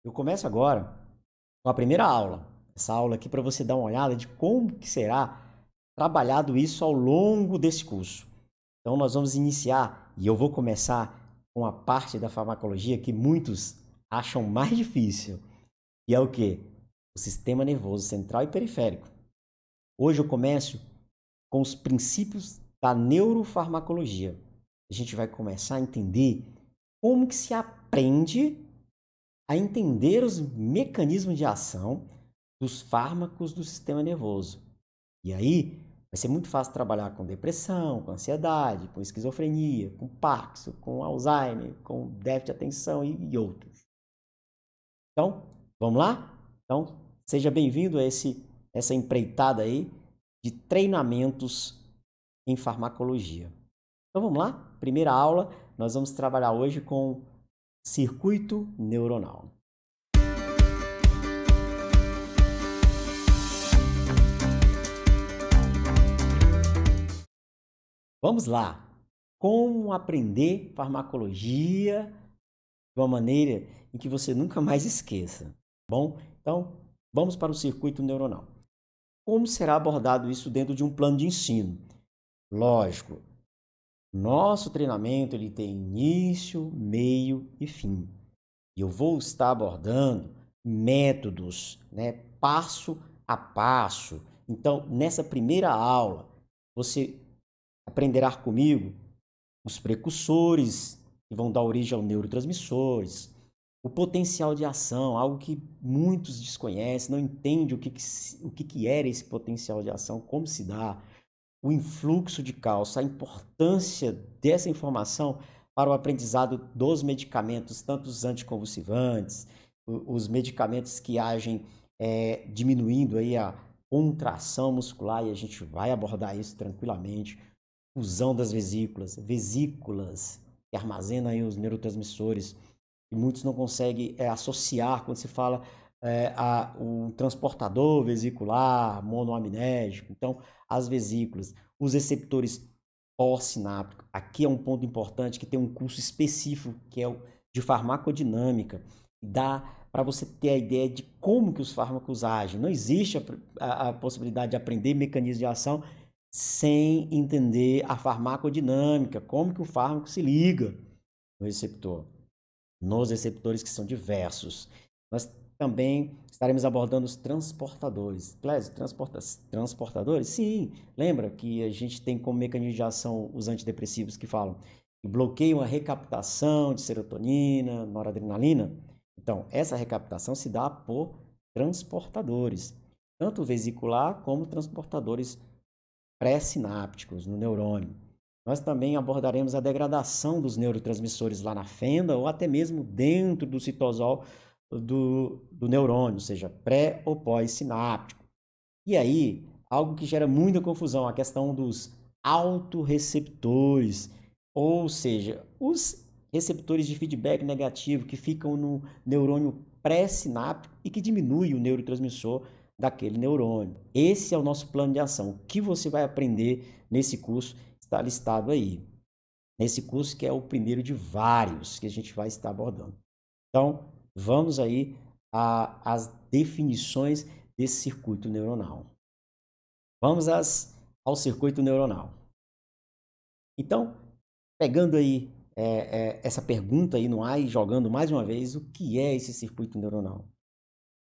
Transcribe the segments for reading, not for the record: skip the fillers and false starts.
Eu começo agora com a primeira aula. Essa aula aqui para você dar uma olhada de como que será trabalhado isso ao longo desse curso. Então nós vamos iniciar e eu vou começar com a parte da farmacologia que muitos acham mais difícil. E é o quê? O sistema nervoso central e periférico. Hoje eu começo com os princípios da neurofarmacologia. A gente vai começar a entender como que se aprende a entender os mecanismos de ação dos fármacos do sistema nervoso. E aí vai ser muito fácil trabalhar com depressão, com ansiedade, com esquizofrenia, com Parkinson, com Alzheimer, com déficit de atenção e outros. Então, vamos lá? Então, seja bem-vindo a essa empreitada aí de treinamentos em farmacologia. Então, vamos lá? Primeira aula, nós vamos trabalhar hoje com circuito neuronal. Vamos lá! Como aprender farmacologia de uma maneira em que você nunca mais esqueça. Bom, então vamos para o circuito neuronal. Como será abordado isso dentro de um plano de ensino? Lógico, nosso treinamento ele tem início, meio e fim. E eu vou estar abordando métodos, né, passo a passo. Então, nessa primeira aula, você aprenderá comigo os precursores, que vão dar origem aos neurotransmissores, o potencial de ação, algo que muitos desconhecem, não entendem o que era esse potencial de ação, como se dá, o influxo de cálcio, a importância dessa informação para o aprendizado dos medicamentos, tanto os anticonvulsivantes, os medicamentos que agem diminuindo aí a contração muscular, e a gente vai abordar isso tranquilamente, fusão das vesículas que armazenam aí os neurotransmissores, e muitos não conseguem associar quando se fala o transportador vesicular, monoaminético. Então, as vesículas, os receptores pós-sinápticos. Aqui é um ponto importante que tem um curso específico, que é o de farmacodinâmica. Dá para você ter a ideia de como que os fármacos agem. Não existe a possibilidade de aprender mecanismos de ação sem entender a farmacodinâmica, como que o fármaco se liga no receptor, nos receptores que são diversos. Nós também estaremos abordando os transportadores. Clésio, transportadores? Sim, lembra que a gente tem como mecanismo de ação os antidepressivos que falam que bloqueiam a recaptação de serotonina, noradrenalina? Então, essa recaptação se dá por transportadores, tanto vesicular como transportadores pré-sinápticos no neurônio. Nós também abordaremos a degradação dos neurotransmissores lá na fenda ou até mesmo dentro do citosol do neurônio, seja pré ou pós-sináptico. E aí, algo que gera muita confusão, a questão dos autorreceptores, ou seja, os receptores de feedback negativo que ficam no neurônio pré-sináptico e que diminui o neurotransmissor daquele neurônio. Esse é o nosso plano de ação. O que você vai aprender nesse curso está listado aí. Nesse curso que é o primeiro de vários que a gente vai estar abordando. Então, vamos aí às definições desse circuito neuronal. Vamos ao circuito neuronal. Então, pegando aí essa pergunta aí no ar e jogando mais uma vez, o que é esse circuito neuronal?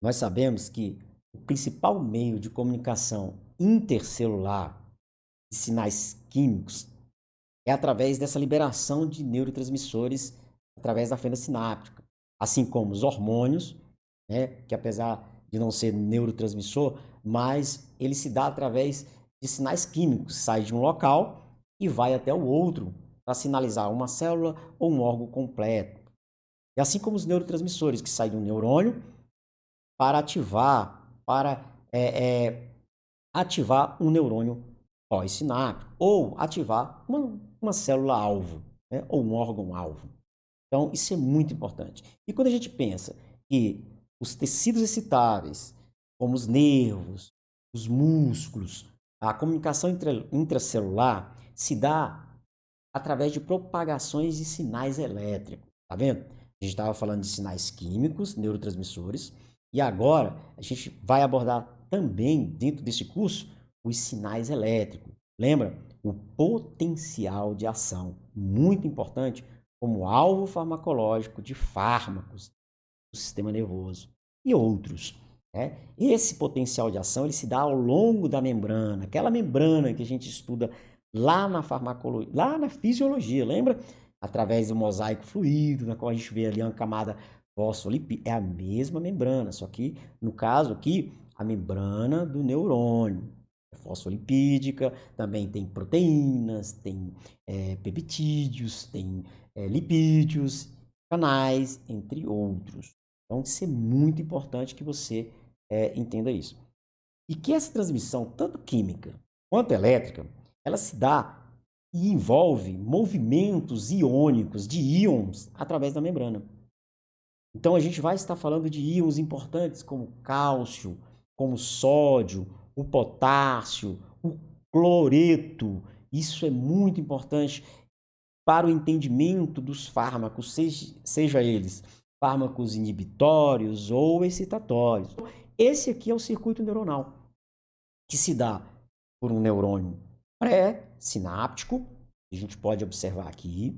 Nós sabemos que o principal meio de comunicação intercelular de sinais químicos é através dessa liberação de neurotransmissores através da fenda sináptica, assim como os hormônios, né, que apesar de não ser neurotransmissor, mas ele se dá através de sinais químicos, sai de um local e vai até o outro para sinalizar uma célula ou um órgão completo. E assim como os neurotransmissores que saem de um neurônio para ativar um neurônio pós-sináptico ou ativar uma célula-alvo, né, ou um órgão-alvo. Então, isso é muito importante. E quando a gente pensa que os tecidos excitáveis, como os nervos, os músculos, a comunicação intracelular se dá através de propagações de sinais elétricos, tá vendo? A gente estava falando de sinais químicos, neurotransmissores, e agora a gente vai abordar também, dentro desse curso, os sinais elétricos. Lembra? O potencial de ação, muito importante, como alvo farmacológico de fármacos do sistema nervoso e outros. Né? Esse potencial de ação ele se dá ao longo da membrana, aquela membrana que a gente estuda lá na farmacologia, lá na fisiologia, lembra? Através do mosaico fluido, na qual a gente vê ali uma camada fosfolipídica, é a mesma membrana, só que no caso aqui, a membrana do neurônio. É fosfolipídica, também tem proteínas, tem peptídeos, tem lipídios, canais, entre outros. Então, isso é muito importante que você entenda isso. E que essa transmissão, tanto química quanto elétrica, ela se dá e envolve movimentos iônicos de íons através da membrana. Então, a gente vai estar falando de íons importantes como cálcio, como sódio, o potássio, o cloreto. Isso é muito importante para o entendimento dos fármacos, seja eles fármacos inibitórios ou excitatórios. Esse aqui é o circuito neuronal, que se dá por um neurônio pré-sináptico, que a gente pode observar aqui,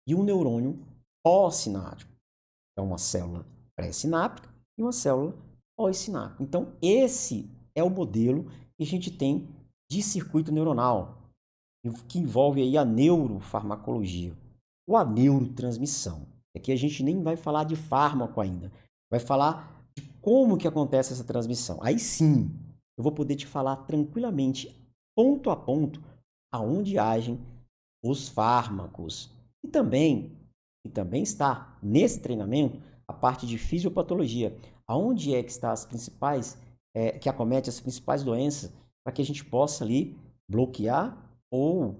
e um neurônio pós-sináptico. É uma célula pré-sináptica e uma célula pós-sináptica. Então, esse é o modelo que a gente tem de circuito neuronal, que envolve aí a neurofarmacologia ou a neurotransmissão. Aqui a gente nem vai falar de fármaco ainda, vai falar de como que acontece essa transmissão. Aí sim, eu vou poder te falar tranquilamente, ponto a ponto, aonde agem os fármacos. E também está nesse treinamento a parte de fisiopatologia, aonde é que está as principais, que acomete as principais doenças, para que a gente possa ali bloquear ou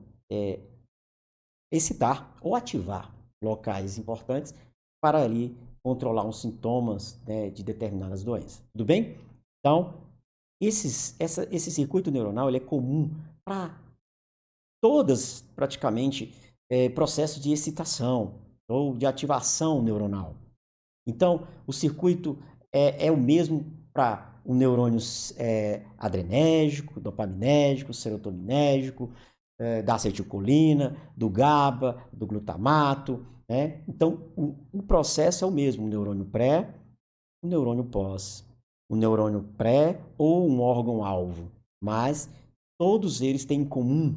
excitar ou ativar locais importantes para ali controlar os sintomas, né, de determinadas doenças. Tudo bem? Então, esse circuito neuronal ele é comum para todas, praticamente, processos de excitação ou de ativação neuronal. Então, o circuito é o mesmo para o neurônio adrenérgico, dopaminérgico, serotoninérgico, da acetilcolina, do GABA, do glutamato. Né? Então, o processo é o mesmo, o neurônio pré, o neurônio pós, o neurônio pré ou um órgão-alvo, mas todos eles têm em comum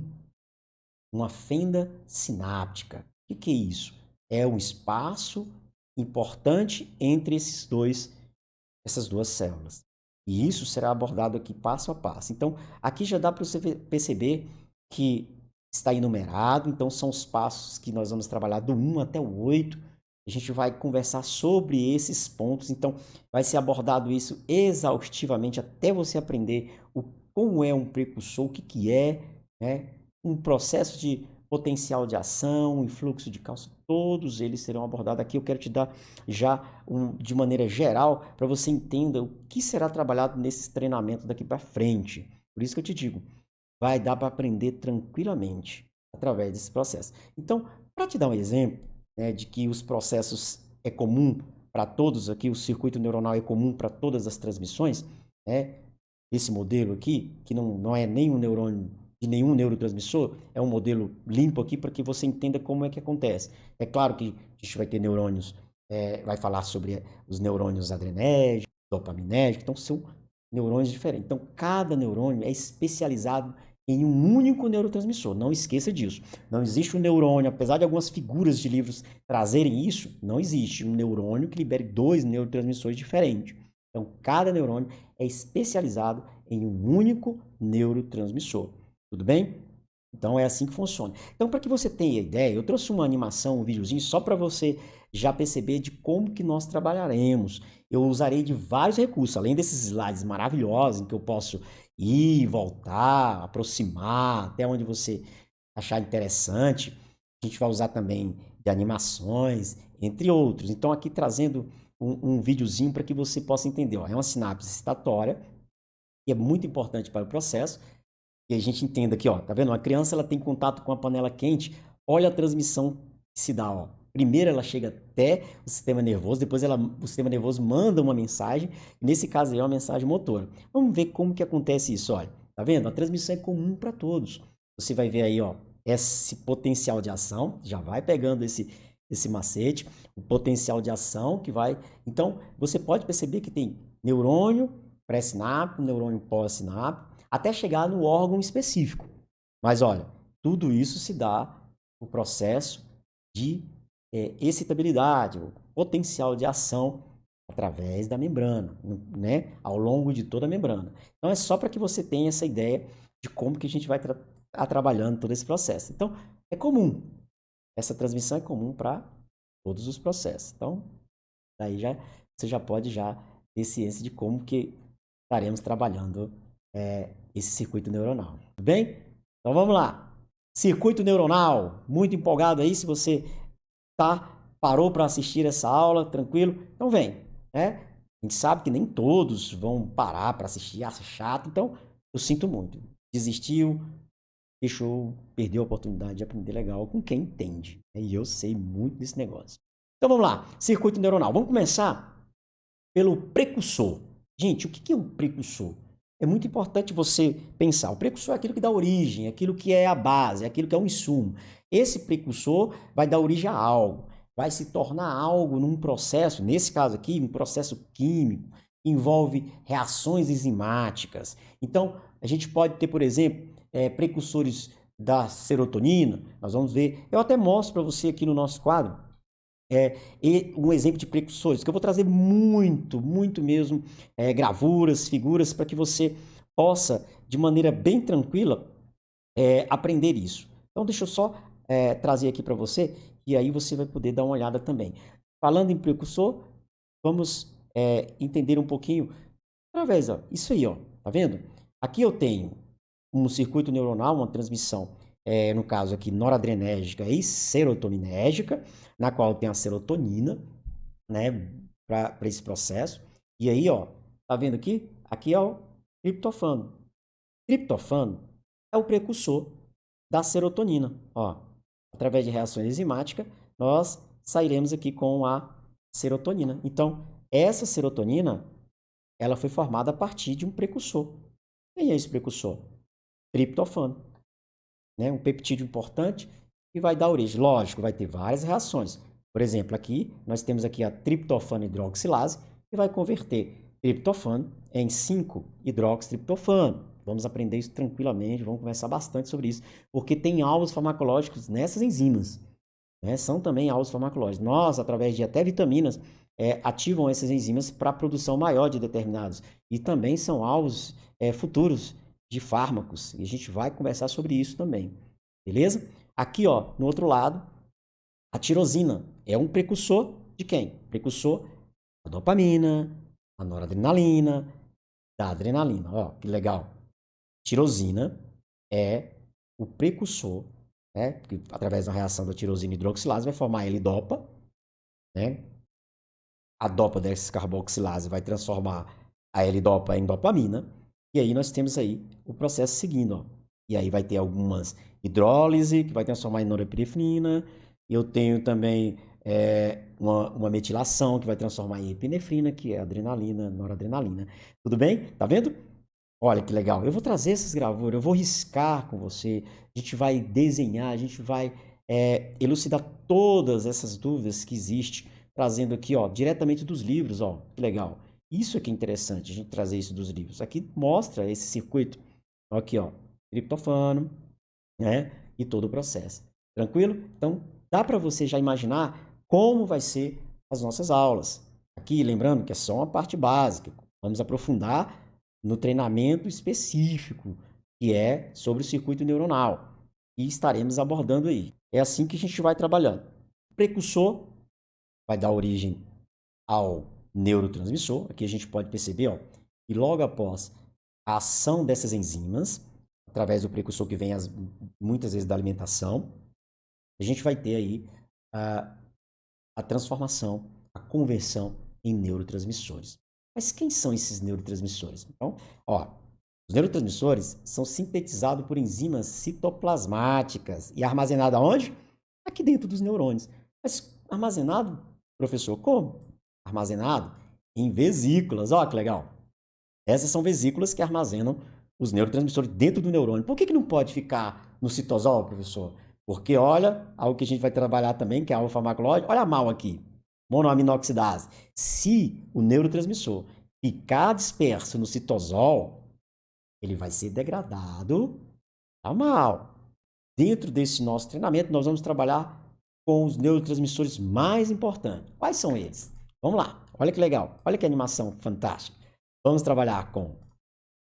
uma fenda sináptica. O que é isso? É um espaço importante entre essas duas células. E isso será abordado aqui passo a passo. Então, aqui já dá para você perceber que está enumerado, então são os passos que nós vamos trabalhar do 1 até o 8. A gente vai conversar sobre esses pontos, então vai ser abordado isso exaustivamente até você aprender como é um precursor, o que é, né? Um processo de potencial de ação, influxo de cálcio, todos eles serão abordados aqui. Eu quero te dar já de maneira geral para você entenda o que será trabalhado nesse treinamento daqui para frente. Por isso que eu te digo, vai dar para aprender tranquilamente através desse processo. Então, para te dar um exemplo, né, de que os processos é comum para todos aqui, o circuito neuronal é comum para todas as transmissões, né? Esse modelo aqui, que não é nenhum neurônio de nenhum neurotransmissor, é um modelo limpo aqui para que você entenda como é que acontece. É claro que a gente vai ter neurônios, vai falar sobre os neurônios adrenérgicos, dopaminérgicos, então são neurônios diferentes. Então, cada neurônio é especializado em um único neurotransmissor. Não esqueça disso. Não existe um neurônio, apesar de algumas figuras de livros trazerem isso, não existe um neurônio que libere dois neurotransmissores diferentes. Então, cada neurônio é especializado em um único neurotransmissor. Tudo bem? Então, é assim que funciona. Então, para que você tenha ideia, eu trouxe uma animação, um videozinho, só para você já perceber de como que nós trabalharemos. Eu usarei de vários recursos, além desses slides maravilhosos, em que eu posso ir, voltar, aproximar, até onde você achar interessante. A gente vai usar também de animações, entre outros. Então, aqui trazendo um videozinho para que você possa entender. Ó, é uma sinapse excitatória, que é muito importante para o processo. E a gente entenda aqui, ó, tá vendo? Uma criança ela tem contato com a panela quente, olha a transmissão que se dá, ó. Primeiro ela chega até o sistema nervoso, depois o sistema nervoso manda uma mensagem, e nesse caso aí é uma mensagem motora. Vamos ver como que acontece isso, olha. Tá vendo? A transmissão é comum para todos. Você vai ver aí, ó, esse potencial de ação, já vai pegando esse macete, o potencial de ação que vai... Então, você pode perceber que tem neurônio pré-sináptico, neurônio pós-sináptico, até chegar no órgão específico. Mas, olha, tudo isso se dá no processo de excitabilidade, o potencial de ação através da membrana, né? Ao longo de toda a membrana. Então, é só para que você tenha essa ideia de como que a gente vai trabalhando todo esse processo. Então, é comum. Essa transmissão é comum para todos os processos. Então, daí você já pode ter ciência de como que estaremos trabalhando esse circuito neuronal. Tudo bem? Então, vamos lá. Circuito neuronal. Muito empolgado aí, se você parou para assistir essa aula, tranquilo? Então, vem, né? A gente sabe que nem todos vão parar para assistir, acha chato, então eu sinto muito. Desistiu, deixou, perdeu a oportunidade de aprender legal com quem entende. E eu sei muito desse negócio. Então vamos lá, circuito neuronal. Vamos começar pelo precursor. Gente, o que é um precursor? É muito importante você pensar. O precursor é aquilo que dá origem, aquilo que é a base, aquilo que é um insumo. Esse precursor vai dar origem a algo, vai se tornar algo num processo, nesse caso aqui, um processo químico, que envolve reações enzimáticas. Então, a gente pode ter, por exemplo, precursores da serotonina. Nós vamos ver, eu até mostro para você aqui no nosso quadro, um exemplo de precursores, que eu vou trazer muito mesmo, gravuras, figuras, para que você possa, de maneira bem tranquila, aprender isso. Então, deixa eu só trazer aqui para você, e aí você vai poder dar uma olhada também. Falando em precursor, vamos entender um pouquinho, através, isso aí, ó, tá vendo? Aqui eu tenho um circuito neuronal, uma transmissão, no caso aqui, noradrenérgica e serotoninérgica, na qual tem a serotonina, né, para esse processo. E aí, ó, tá vendo aqui? Aqui é o triptofano. Triptofano é o precursor da serotonina. Ó, através de reações enzimáticas, nós sairemos aqui com a serotonina. Então, essa serotonina, ela foi formada a partir de um precursor. Quem é esse precursor? Triptofano, né? Um peptídeo importante que vai dar origem. Lógico, vai ter várias reações. Por exemplo, aqui nós temos aqui a triptofano hidroxilase, que vai converter triptofano em 5-hidroxitriptofano. Vamos aprender isso tranquilamente, vamos conversar bastante sobre isso, porque tem alvos farmacológicos nessas enzimas, né? São também alvos farmacológicos. Nós, através de até vitaminas, ativam essas enzimas para a produção maior de determinados. E também são alvos futuros de fármacos. E a gente vai conversar sobre isso também. Beleza? Aqui, ó, no outro lado, a tirosina é um precursor de quem? Precursor da dopamina, da noradrenalina, da adrenalina. Ó, que legal. Tirosina é o precursor, né? Que, através da reação da tirosina hidroxilase vai formar a L-dopa, né? A dopa descarboxilase vai transformar a L-dopa em dopamina. E aí nós temos aí o processo seguindo, ó. E aí vai ter algumas hidrólise, que vai transformar em norepinefrina. Eu tenho também uma metilação, que vai transformar em epinefrina, que é adrenalina, noradrenalina. Tudo bem? Tá vendo? Olha que legal. Eu vou trazer essas gravuras, eu vou riscar com você. A gente vai desenhar, a gente vai elucidar todas essas dúvidas que existem, trazendo aqui, ó, diretamente dos livros, ó. Que legal. Isso aqui é interessante, a gente trazer isso dos livros. Aqui mostra esse circuito. Aqui, ó, triptofano, né? E todo o processo. Tranquilo? Então, dá para você já imaginar como vai ser as nossas aulas. Aqui, lembrando que é só uma parte básica. Vamos aprofundar no treinamento específico, que é sobre o circuito neuronal. E estaremos abordando aí. É assim que a gente vai trabalhando. O precursor vai dar origem ao neurotransmissor. Aqui a gente pode perceber, ó, que logo após a ação dessas enzimas, através do precursor que vem muitas vezes da alimentação, a gente vai ter aí a transformação, a conversão em neurotransmissores. Mas quem são esses neurotransmissores? Então, ó, os neurotransmissores são sintetizados por enzimas citoplasmáticas e armazenados aonde? Aqui dentro dos neurônios. Mas Armazenado, professor, como? Armazenado em vesículas. Olha que legal. Essas são vesículas que armazenam os neurotransmissores dentro do neurônio. Por que não pode ficar no citosol, professor? Porque olha, algo que a gente vai trabalhar também, que é a alfa-farmacológica. Olha a mal aqui, monoaminoxidase. Se o neurotransmissor ficar disperso no citosol, ele vai ser degradado a mal. Dentro desse nosso treinamento, nós vamos trabalhar com os neurotransmissores mais importantes. Quais são eles? Vamos lá. Olha que legal. Olha que animação fantástica. Vamos trabalhar com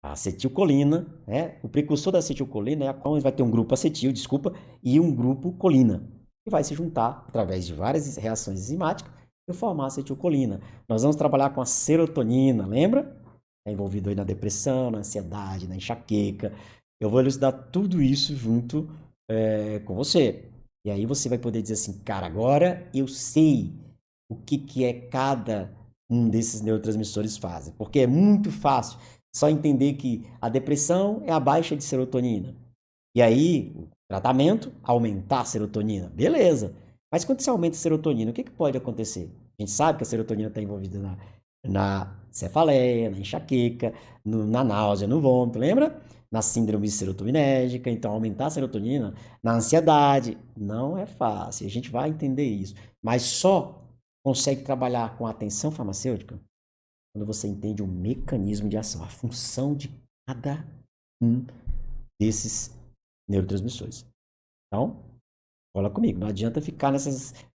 a acetilcolina, né? O precursor da acetilcolina é a qual vai ter um grupo acetil, desculpa, e um grupo colina, que vai se juntar através de várias reações enzimáticas e formar a acetilcolina. Nós vamos trabalhar com a serotonina, lembra? É envolvido aí na depressão, na ansiedade, na enxaqueca. Eu vou elucidar tudo isso junto com você. E aí você vai poder dizer assim, cara, agora eu sei o que é cada um desses neurotransmissores fazem. Porque é muito fácil só entender que a depressão é a baixa de serotonina. E aí, o tratamento, aumentar a serotonina. Beleza. Mas quando você aumenta a serotonina, o que pode acontecer? A gente sabe que a serotonina está envolvida na cefaleia, na enxaqueca, na náusea, no vômito, lembra? Na síndrome serotoninérgica. Então, aumentar a serotonina na ansiedade não é fácil. A gente vai entender isso. Mas só consegue trabalhar com a atenção farmacêutica quando você entende o mecanismo de ação, a função de cada um desses neurotransmissores. Então, cola comigo, não adianta ficar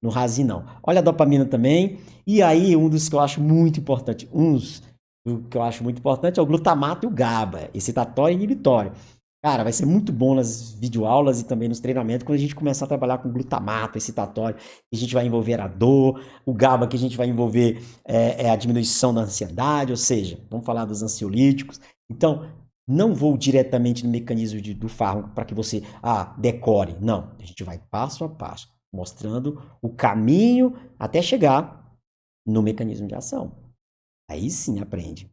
no rasinho, não. Olha a dopamina também, e aí um dos que eu acho muito importante, é o glutamato e o GABA, excitatório e inibitório. Cara, vai ser muito bom nas videoaulas e também nos treinamentos quando a gente começar a trabalhar com glutamato, excitatório, que a gente vai envolver a dor, o GABA que a gente vai envolver a diminuição da ansiedade, ou seja, vamos falar dos ansiolíticos. Então, não vou diretamente no mecanismo do fármaco para que você decore. Não, a gente vai passo a passo, mostrando o caminho até chegar no mecanismo de ação. Aí sim aprende.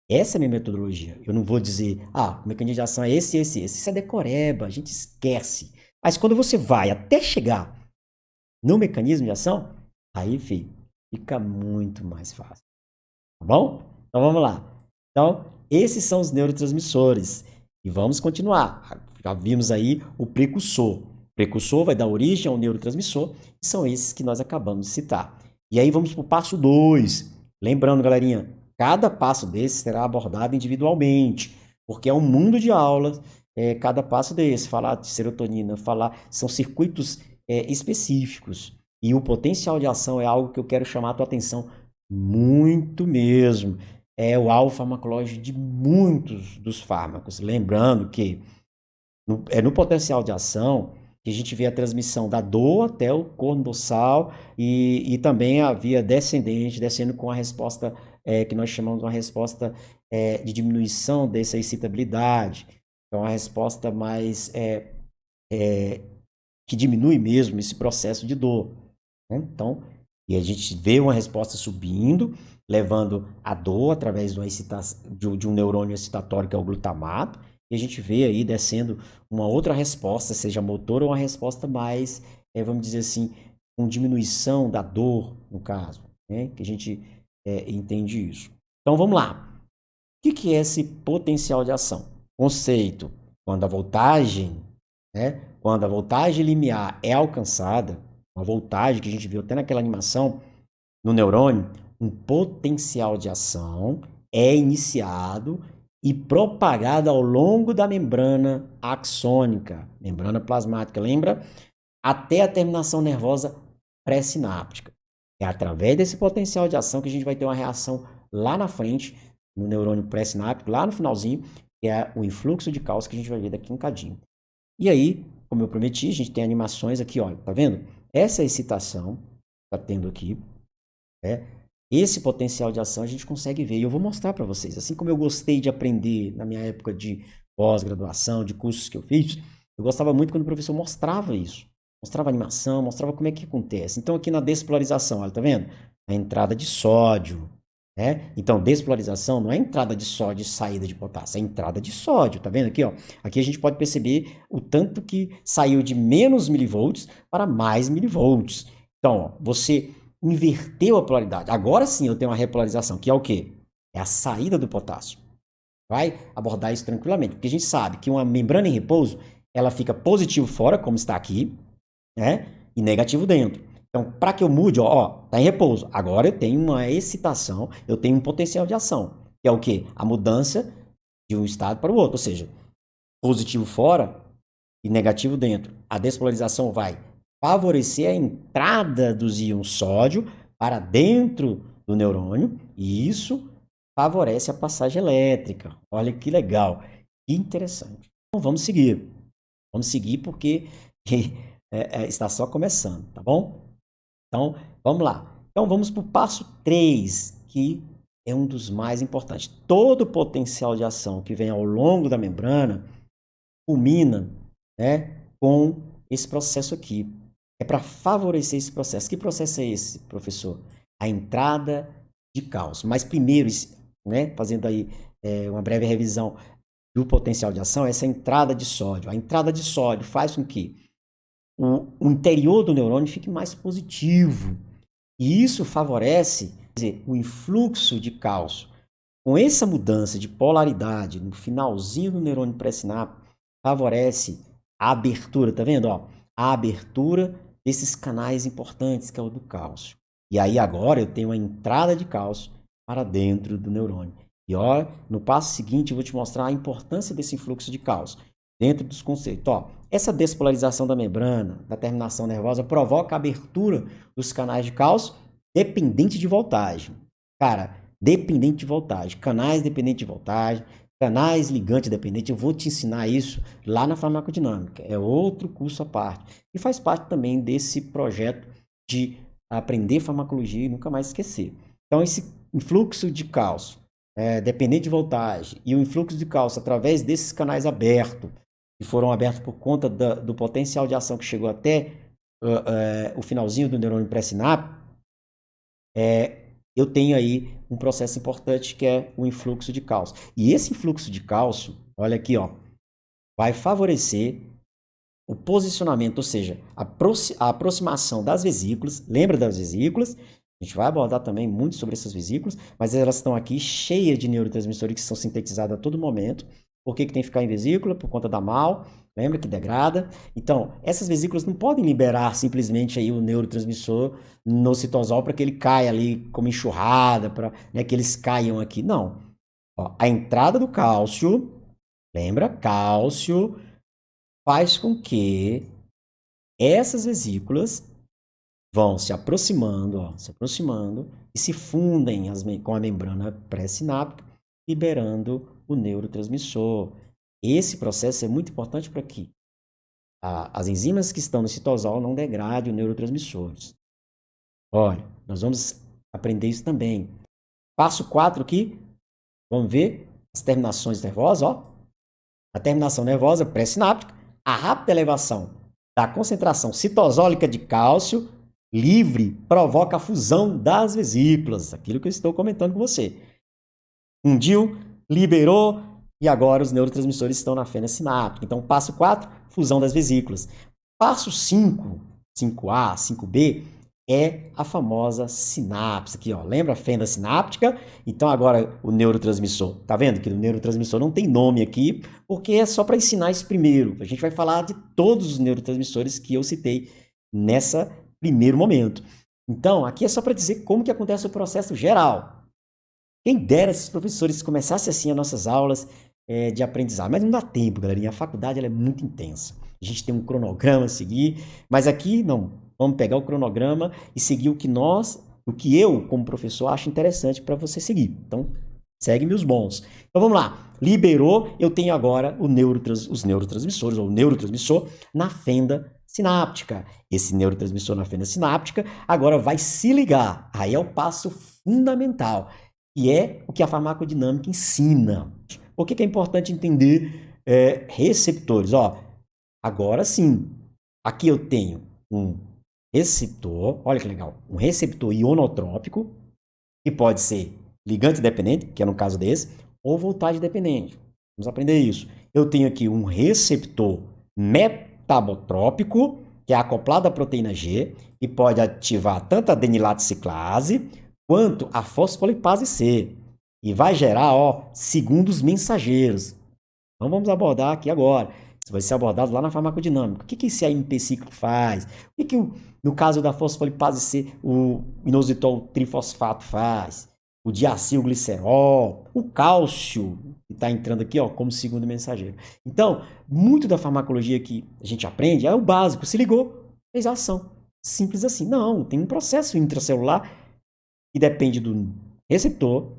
Essa é a minha metodologia. Eu não vou dizer, o mecanismo de ação é esse, esse, esse. Isso é decoreba, a gente esquece. Mas quando você vai até chegar no mecanismo de ação, aí, filho, fica muito mais fácil. Tá bom? Então vamos lá. Então, esses são os neurotransmissores. E vamos continuar. Já vimos aí o precursor. O precursor vai dar origem ao neurotransmissor, e são esses que nós acabamos de citar. E aí vamos para o passo 2. Lembrando, galerinha, cada passo desse será abordado individualmente, porque é um mundo de aulas, cada passo desse. Falar de serotonina, são circuitos específicos. E o potencial de ação é algo que eu quero chamar a tua atenção muito mesmo. É o alfa farmacológico de muitos dos fármacos. Lembrando que no potencial de ação que a gente vê a transmissão da dor até o corno dorsal e também a via descendente, descendo com a resposta que nós chamamos de uma resposta de diminuição dessa excitabilidade. Então, a resposta mais que diminui mesmo esse processo de dor. Né? Então, e a gente vê uma resposta subindo, levando a dor através de um neurônio excitatório, que é o glutamato, e a gente vê aí descendo uma outra resposta, seja motor ou uma resposta mais, vamos dizer assim, com diminuição da dor, no caso, né? Que a gente entende isso. Então, vamos lá. O que é esse potencial de ação? Conceito, quando a voltagem limiar é alcançada, uma voltagem que a gente viu até naquela animação no neurônio, um potencial de ação é iniciado e propagado ao longo da membrana axônica, membrana plasmática, lembra? Até a terminação nervosa pré-sináptica. É através desse potencial de ação que a gente vai ter uma reação lá na frente, no neurônio pré-sináptico, lá no finalzinho, que é o influxo de cálcio que a gente vai ver daqui um cadinho. E aí, como eu prometi, a gente tem animações aqui, olha, tá vendo? Essa excitação tá tendo aqui, esse potencial de ação a gente consegue ver. E eu vou mostrar para vocês. Assim como eu gostei de aprender na minha época de pós-graduação, de cursos que eu fiz, eu gostava muito quando o professor mostrava isso. Mostrava animação, mostrava como é que acontece. Então, aqui na despolarização, olha, tá vendo? A entrada de sódio. Então, despolarização não é entrada de sódio e saída de potássio, é entrada de sódio, tá vendo aqui, ó? Aqui a gente pode perceber o tanto que saiu de menos milivolts para mais milivolts. Então, ó, você inverteu a polaridade. Agora sim eu tenho uma repolarização, que é o quê? É a saída do potássio. Vai abordar isso tranquilamente, porque a gente sabe que uma membrana em repouso, ela fica positivo fora, como está aqui, né? E negativo dentro. Então, para que eu mude, ó, tá em repouso. Agora eu tenho uma excitação, eu tenho um potencial de ação, que é o quê? A mudança de um estado para o outro, ou seja, positivo fora e negativo dentro. A despolarização vai favorecer a entrada dos íons sódio para dentro do neurônio e isso favorece a passagem elétrica. Olha que legal, que interessante. Então vamos seguir. Vamos seguir porque está só começando, tá bom? Então vamos lá. Então vamos para o passo 3, que é um dos mais importantes. Todo o potencial de ação que vem ao longo da membrana culmina, né, com esse processo aqui. É para favorecer esse processo. Que processo é esse, professor? A entrada de cálcio. Mas primeiro, né, fazendo aí uma breve revisão do potencial de ação, essa entrada de sódio. A entrada de sódio faz com que o interior do neurônio fique mais positivo. E isso favorece, quer dizer, o influxo de cálcio. Com essa mudança de polaridade no finalzinho do neurônio pré-sináptico, favorece a abertura, tá vendo? Ó, a abertura desses canais importantes, que é o do cálcio. E aí agora eu tenho a entrada de cálcio para dentro do neurônio. E ó, no passo seguinte eu vou te mostrar a importância desse influxo de cálcio dentro dos conceitos. Ó, essa despolarização da membrana, da terminação nervosa, provoca a abertura dos canais de cálcio dependente de voltagem. Cara, dependente de voltagem, canais dependentes de voltagem, canais ligantes dependentes. Eu vou te ensinar isso lá na farmacodinâmica. É outro curso à parte. E faz parte também desse projeto de aprender farmacologia e nunca mais esquecer. Então, esse influxo de cálcio dependente de voltagem e o influxo de cálcio através desses canais abertos, que foram abertos por conta do potencial de ação que chegou até o finalzinho do neurônio pré-sináptico, eu tenho aí um processo importante que é o influxo de cálcio. E esse influxo de cálcio, olha aqui, ó, vai favorecer o posicionamento, ou seja, a aproximação das vesículas. Lembra das vesículas? A gente vai abordar também muito sobre essas vesículas, mas elas estão aqui cheias de neurotransmissores que são sintetizados a todo momento. Por que tem que ficar em vesícula? Por conta da mal. Lembra que degrada? Então, essas vesículas não podem liberar simplesmente aí o neurotransmissor no citosol para que ele caia ali como enxurrada, para né, que eles caiam aqui. Não. Ó, a entrada do cálcio, lembra? Cálcio faz com que essas vesículas vão se aproximando, ó, se aproximando e se fundem com a membrana pré-sináptica, liberando o neurotransmissor. Esse processo é muito importante para que as enzimas que estão no citosol não degradem os neurotransmissores. Olha, nós vamos aprender isso também. Passo 4 aqui, vamos ver as terminações nervosas, ó. A terminação nervosa pré-sináptica, a rápida elevação da concentração citosólica de cálcio livre provoca a fusão das vesículas, aquilo que eu estou comentando com você. Fundiu, liberou e agora os neurotransmissores estão na fenda sináptica. Então, passo 4, fusão das vesículas. Passo 5, 5A, 5B, é a famosa sinapse. Aqui, ó, lembra a fenda sináptica? Então, agora o neurotransmissor. Tá vendo que o neurotransmissor não tem nome aqui, porque é só para ensinar isso primeiro. A gente vai falar de todos os neurotransmissores que eu citei nessa primeiro momento. Então, aqui é só para dizer como que acontece o processo geral. Quem dera esses professores começassem assim as nossas aulas de aprendizado, mas não dá tempo, galerinha. A faculdade ela é muito intensa. A gente tem um cronograma a seguir, mas aqui não. Vamos pegar o cronograma e seguir o que eu, como professor, acho interessante para você seguir. Então, segue-me os bons. Então, vamos lá. Liberou, eu tenho agora os neurotransmissores, ou o neurotransmissor, na fenda sináptica. Esse neurotransmissor na fenda sináptica agora vai se ligar. Aí é o passo fundamental, e é o que a farmacodinâmica ensina. Por que é importante entender receptores? Ó, agora sim, aqui eu tenho um receptor, olha que legal, um receptor ionotrópico, que pode ser ligante dependente, que é no caso desse, ou voltagem dependente. Vamos aprender isso. Eu tenho aqui um receptor metabotrópico, que é acoplado à proteína G, e pode ativar tanto a adenilato ciclase quanto a fosfolipase C. E vai gerar, segundos mensageiros. Então vamos abordar aqui agora. Isso vai ser abordado lá na farmacodinâmica. O que esse AMP ciclo faz? O que no caso da fosfolipase C, o inositol trifosfato faz? O diacilglicerol, o cálcio, que está entrando aqui como segundo mensageiro. Então, muito da farmacologia que a gente aprende é o básico. Se ligou, fez a ação. Simples assim. Não, tem um processo intracelular que depende do receptor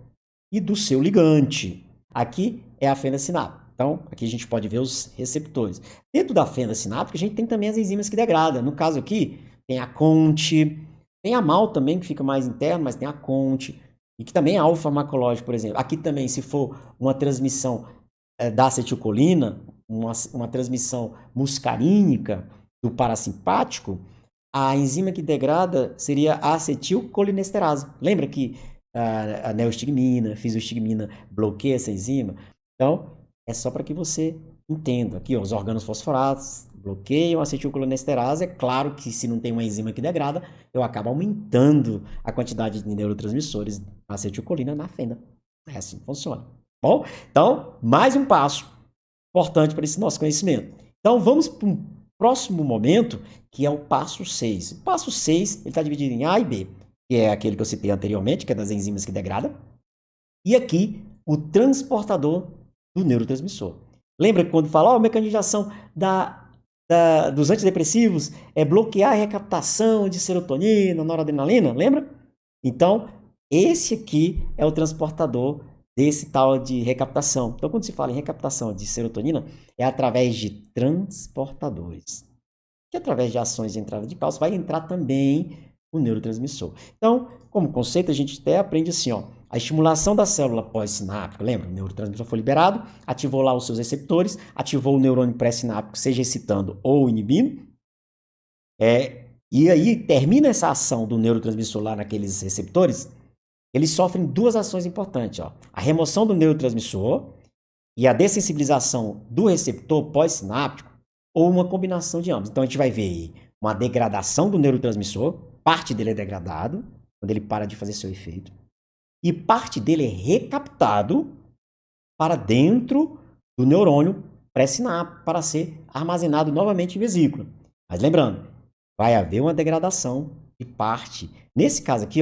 e do seu ligante. Aqui é a fenda sináptica. Então, aqui a gente pode ver os receptores. Dentro da fenda sináptica, a gente tem também as enzimas que degradam. No caso aqui, tem a CONT, tem a MAL também, que fica mais interno, mas tem a CONT, e que também é alvo farmacológico, por exemplo. Aqui também, se for uma transmissão da acetilcolina, uma transmissão muscarínica do parasimpático, a enzima que degrada seria a acetilcolinesterase. Lembra que a neostigmina, fisostigmina bloqueia essa enzima? Então, é só para que você entenda. Aqui, os organos fosforados bloqueiam a acetilcolinesterase. É claro que se não tem uma enzima que degrada, eu acabo aumentando a quantidade de neurotransmissores da acetilcolina na fenda. É assim que funciona. Bom, então, mais um passo importante para esse nosso conhecimento. Então, vamos para um próximo momento, que é o passo 6. O passo 6 ele está dividido em A e B, que é aquele que eu citei anteriormente, que é das enzimas que degradam, e aqui o transportador do neurotransmissor. Lembra que quando fala, o mecanismo de ação dos antidepressivos é bloquear a recaptação de serotonina, noradrenalina, lembra? Então, esse aqui é o transportador desse tal de recaptação. Então, quando se fala em recaptação de serotonina, é através de transportadores. Que através de ações de entrada de cálcio vai entrar também o neurotransmissor. Então, como conceito, a gente até aprende assim, a estimulação da célula pós-sináptica, lembra? O neurotransmissor foi liberado, ativou lá os seus receptores, ativou o neurônio pré-sináptico, seja excitando ou inibindo, e aí termina essa ação do neurotransmissor lá naqueles receptores, eles sofrem duas ações importantes, a remoção do neurotransmissor e a dessensibilização do receptor pós-sináptico, ou uma combinação de ambos. Então a gente vai ver aí uma degradação do neurotransmissor, parte dele é degradado, quando ele para de fazer seu efeito, e parte dele é recaptado para dentro do neurônio pré-sináptico, para ser armazenado novamente em vesícula. Mas lembrando, vai haver uma degradação de parte. Nesse caso aqui,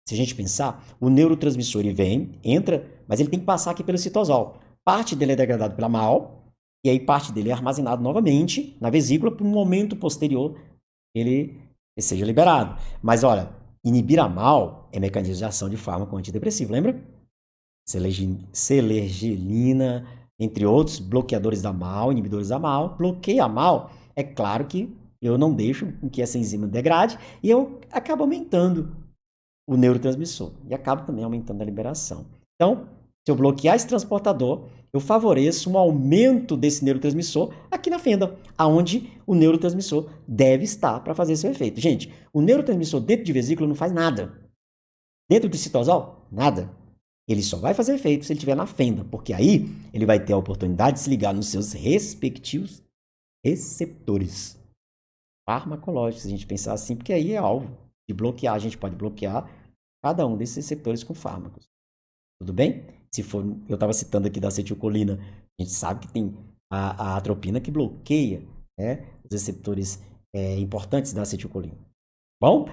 se a gente pensar, o neurotransmissor ele vem, entra, mas ele tem que passar aqui pelo citosol. Parte dele é degradado pela MAL, e aí parte dele é armazenado novamente na vesícula para um momento posterior ele seja liberado. Mas olha, inibir a MAL é mecanismo de ação de fármaco antidepressivo, lembra? Selergelina, entre outros bloqueadores da MAL, inibidores da MAL. Bloqueia a MAL, é claro que eu não deixo que essa enzima degrade e eu acabo aumentando o neurotransmissor e acabo também aumentando a liberação. Então, se eu bloquear esse transportador, eu favoreço um aumento desse neurotransmissor aqui na fenda, aonde o neurotransmissor deve estar para fazer seu efeito. Gente, o neurotransmissor dentro de vesícula não faz nada. Dentro do citosol, nada. Ele só vai fazer efeito se ele estiver na fenda, porque aí ele vai ter a oportunidade de se ligar nos seus respectivos receptores farmacológicos, se a gente pensar assim, porque aí é alvo de bloquear. A gente pode bloquear cada um desses receptores com fármacos. Tudo bem? Se for, eu estava citando aqui da acetilcolina, a gente sabe que tem a atropina que bloqueia os receptores importantes da acetilcolina. Bom?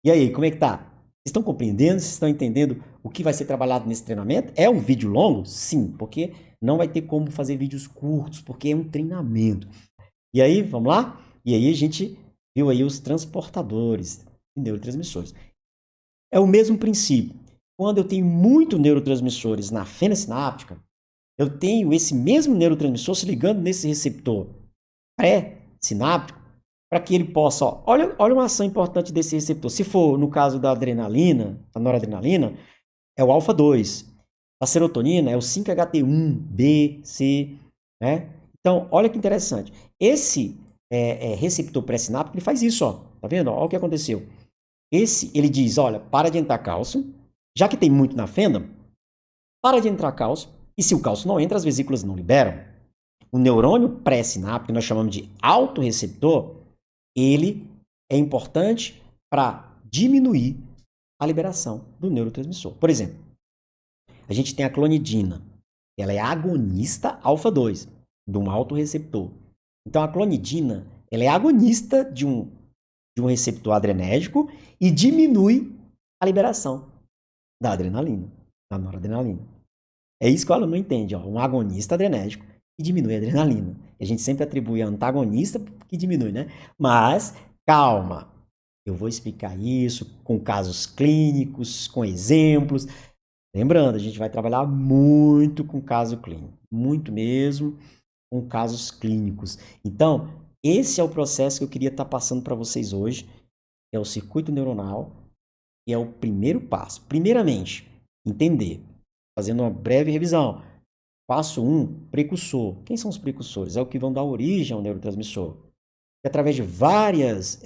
E aí, como é que tá? Vocês estão compreendendo? Vocês estão entendendo o que vai ser trabalhado nesse treinamento? É um vídeo longo? Sim, porque não vai ter como fazer vídeos curtos, porque é um treinamento. E aí, vamos lá? E aí a gente viu aí os transportadores de neurotransmissores. É o mesmo princípio. Quando eu tenho muito neurotransmissores na fenda sináptica, eu tenho esse mesmo neurotransmissor se ligando nesse receptor pré-sináptico para que ele possa, olha uma ação importante desse receptor. Se for no caso da adrenalina, da noradrenalina, é o alfa-2. A serotonina é o 5-HT1, B, C, né? Então, olha que interessante. Esse receptor pré-sináptico, ele faz isso, tá vendo? Olha o que aconteceu. Ele diz, olha, para de entrar cálcio, já que tem muito na fenda, para de entrar cálcio, e se o cálcio não entra, as vesículas não liberam. O neurônio pré-sináptico, que nós chamamos de autorreceptor, ele é importante para diminuir a liberação do neurotransmissor. Por exemplo, a gente tem a clonidina. Ela é agonista alfa-2 de um autorreceptor. Então, a clonidina ela é agonista de um receptor adrenérgico e diminui a liberação da adrenalina, da noradrenalina. É isso que o aluno não entende. Ó. Um agonista adrenérgico que diminui a adrenalina. A gente sempre atribui a antagonista que diminui, né? Mas, calma. Eu vou explicar isso com casos clínicos, com exemplos. Lembrando, a gente vai trabalhar muito com caso clínico. Muito mesmo com casos clínicos. Então, esse é o processo que eu queria estar passando para vocês hoje. É o circuito neuronal e é o primeiro passo. Primeiramente, entender. Fazendo uma breve revisão. Passo 1, precursor. Quem são os precursores? É o que vão dar origem ao neurotransmissor. E através de várias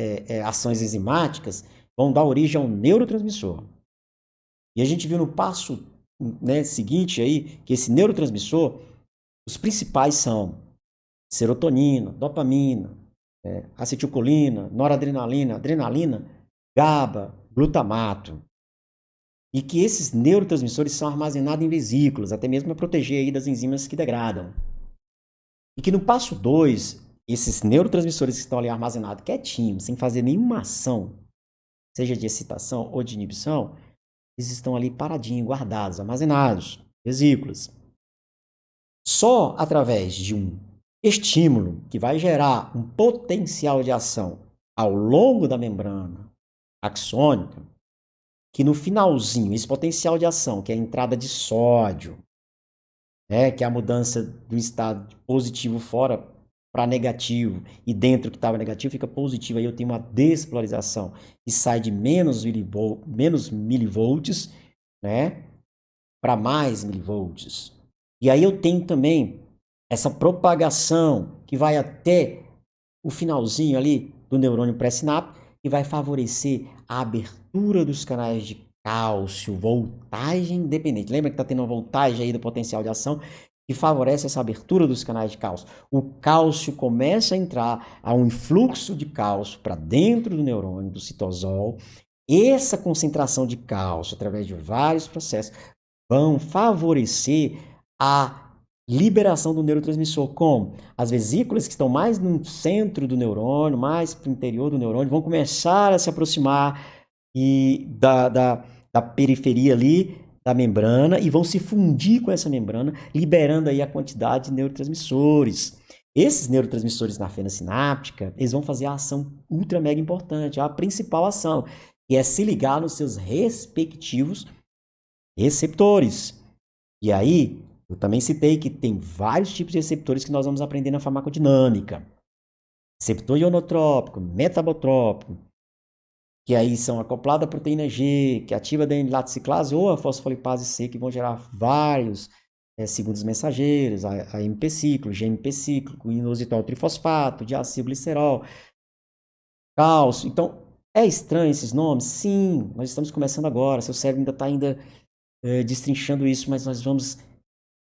ações enzimáticas, vão dar origem ao neurotransmissor. E a gente viu no passo seguinte aí, que esse neurotransmissor, os principais são serotonina, dopamina, acetilcolina, noradrenalina, adrenalina, GABA, glutamato. E que esses neurotransmissores são armazenados em vesículas, até mesmo para proteger aí das enzimas que degradam. E que no passo 2, esses neurotransmissores que estão ali armazenados quietinhos, sem fazer nenhuma ação, seja de excitação ou de inibição, eles estão ali paradinhos, guardados, armazenados, vesículas. Só através de um estímulo que vai gerar um potencial de ação ao longo da membrana axônica, que no finalzinho, esse potencial de ação, que é a entrada de sódio, que é a mudança do estado positivo fora para negativo, e dentro que estava negativo fica positivo, aí eu tenho uma despolarização que sai de menos milivolts, para mais milivolts. E aí eu tenho também essa propagação que vai até o finalzinho ali do neurônio pré-sináptico e vai favorecer a abertura dos canais de cálcio, voltagem independente. Lembra que está tendo uma voltagem aí do potencial de ação que favorece essa abertura dos canais de cálcio. O cálcio começa a entrar, há um influxo de cálcio para dentro do neurônio, do citosol. Essa concentração de cálcio, através de vários processos, vão favorecer a liberação do neurotransmissor. Como? As vesículas que estão mais no centro do neurônio, mais para o interior do neurônio, vão começar a se aproximar da periferia ali, da membrana, e vão se fundir com essa membrana, liberando aí a quantidade de neurotransmissores. Esses neurotransmissores na fenda sináptica, eles vão fazer a ação ultra mega importante, a principal ação, que é se ligar nos seus respectivos receptores. E aí, eu também citei que tem vários tipos de receptores que nós vamos aprender na farmacodinâmica. Receptor ionotrópico, metabotrópico, que aí são acoplados à proteína G, que ativa a DNA ciclase ou a fosfolipase C, que vão gerar vários segundos mensageiros, a MP ciclo, GMP ciclo, inositol trifosfato, diacilglicerol, cálcio. Então, é estranho esses nomes? Sim, nós estamos começando agora, seu cérebro ainda está destrinchando isso, mas nós vamos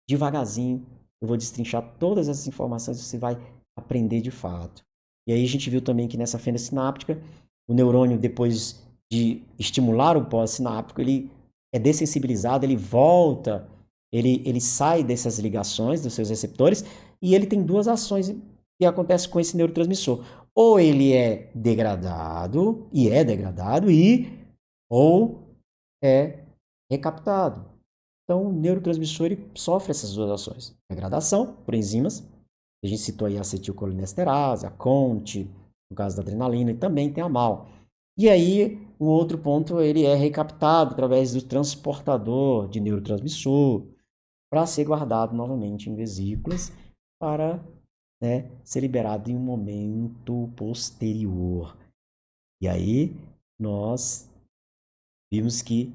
devagarzinho, eu vou destrinchar todas essas informações e você vai aprender de fato. E aí a gente viu também que nessa fenda sináptica, o neurônio, depois de estimular o pós-sináptico, ele é dessensibilizado, ele volta, ele sai dessas ligações dos seus receptores e ele tem duas ações que acontecem com esse neurotransmissor. Ou ele é degradado, ou é recaptado. Então, o neurotransmissor ele sofre essas duas ações. Degradação por enzimas, a gente citou aí a acetilcolinesterase, a CONT, no caso da adrenalina, e também tem a MAO. E aí, um outro ponto, ele é recaptado através do transportador de neurotransmissor para ser guardado novamente em vesículas para ser liberado em um momento posterior. E aí, nós vimos que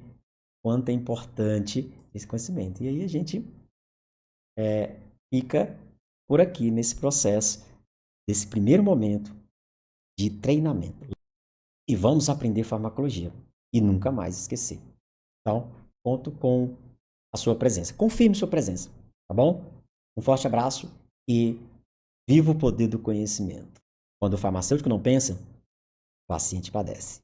quanto é importante esse conhecimento. E aí a gente fica por aqui nesse processo, desse primeiro momento de treinamento. E vamos aprender farmacologia e nunca mais esquecer. Então, conto com a sua presença. Confirme sua presença, tá bom? Um forte abraço e viva o poder do conhecimento. Quando o farmacêutico não pensa, paciente padece.